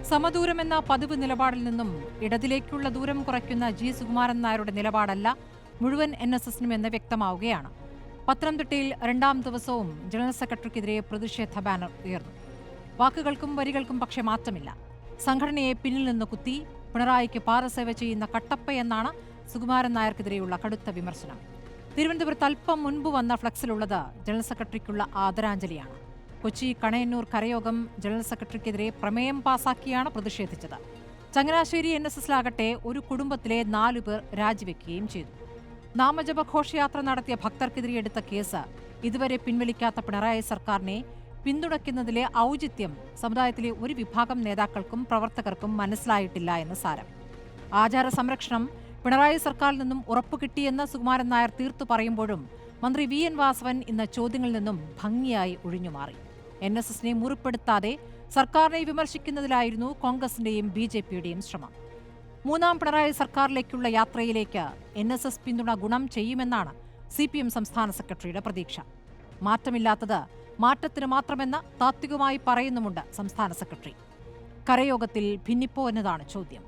സമദൂരമെന്ന പതിവ് നിലപാടിൽ നിന്നും ഇടതിലേക്കുള്ള ദൂരം കുറയ്ക്കുന്ന ജി സുകുമാരൻ നായരുടെ നിലപാടല്ല മുഴുവൻ NSSനും എന്ന് വ്യക്തമാവുകയാണ്. പത്തനംതിട്ടയിൽ രണ്ടാം ദിവസവും ജനറൽ സെക്രട്ടറിക്കെതിരെ പ്രതിഷേധ ബാനർ ഉയർന്നു. വാക്കുകൾക്കും വരികൾക്കും പക്ഷേ മാറ്റമില്ല. സംഘടനയെ പിന്നിൽ നിന്ന് കുത്തി പിണറായിക്ക് പാദസേവ ചെയ്യുന്ന കട്ടപ്പയെന്നാണ് സുകുമാരൻ നായർക്കെതിരെയുള്ള കടുത്ത വിമർശനം. തിരുവനന്തപുരത്ത് അല്പം മുൻപ് വന്ന ഫ്ലക്സിലുള്ളത് ജനറൽ സെക്രട്ടറിക്കുള്ള ആദരാഞ്ജലിയാണ്. കൊച്ചി കണയന്നൂർ കരയോഗം ജനറൽ സെക്രട്ടറിക്കെതിരെ പ്രമേയം പാസാക്കിയാണ് പ്രതിഷേധിച്ചത്. ചങ്ങനാശ്ശേരി NSSലാകട്ടെ ഒരു കുടുംബത്തിലെ 4 പേർ രാജിവെക്കുകയും ചെയ്തു. നാമജപ ഘോഷയാത്ര നടത്തിയ ഭക്തർക്കെതിരെ എടുത്ത കേസ് ഇതുവരെ പിൻവലിക്കാത്ത പിണറായി സർക്കാരിനെ പിന്തുണയ്ക്കുന്നതിലെ ഔചിത്യം സമുദായത്തിലെ ഒരു വിഭാഗം നേതാക്കൾക്കും പ്രവർത്തകർക്കും മനസ്സിലായിട്ടില്ല എന്ന് സാരം. ആചാര സംരക്ഷണം പിണറായി സർക്കാരിൽ നിന്നും ഉറപ്പുകിട്ടിയെന്ന് സുകുമാരൻ നായർ തീർത്തു പറയുമ്പോഴും മന്ത്രി VN വാസവൻ ഇന്ന് ചോദ്യങ്ങളിൽ നിന്നും ഭംഗിയായി ഒഴിഞ്ഞുമാറി. NSSനെ മുറിപ്പെടുത്താതെ സർക്കാരിനെ വിമർശിക്കുന്നതിലായിരുന്നു കോൺഗ്രസിന്റെയും BJPയുടെയും ശ്രമം. മൂന്നാം പിണറായി സർക്കാരിലേക്കുള്ള യാത്രയിലേക്ക് NSS പിന്തുണ ഗുണം ചെയ്യുമെന്നാണ് CPM സംസ്ഥാന സെക്രട്ടറിയുടെ പ്രതീക്ഷ. മാറ്റമില്ലാത്തത് മാറ്റത്തിന് മാത്രമെന്ന് താത്വികമായി പറയുന്നുമുണ്ട് സംസ്ഥാന സെക്രട്ടറി. കരയോഗത്തിൽ ഭിന്നിപ്പോ എന്നതാണ് ചോദ്യം.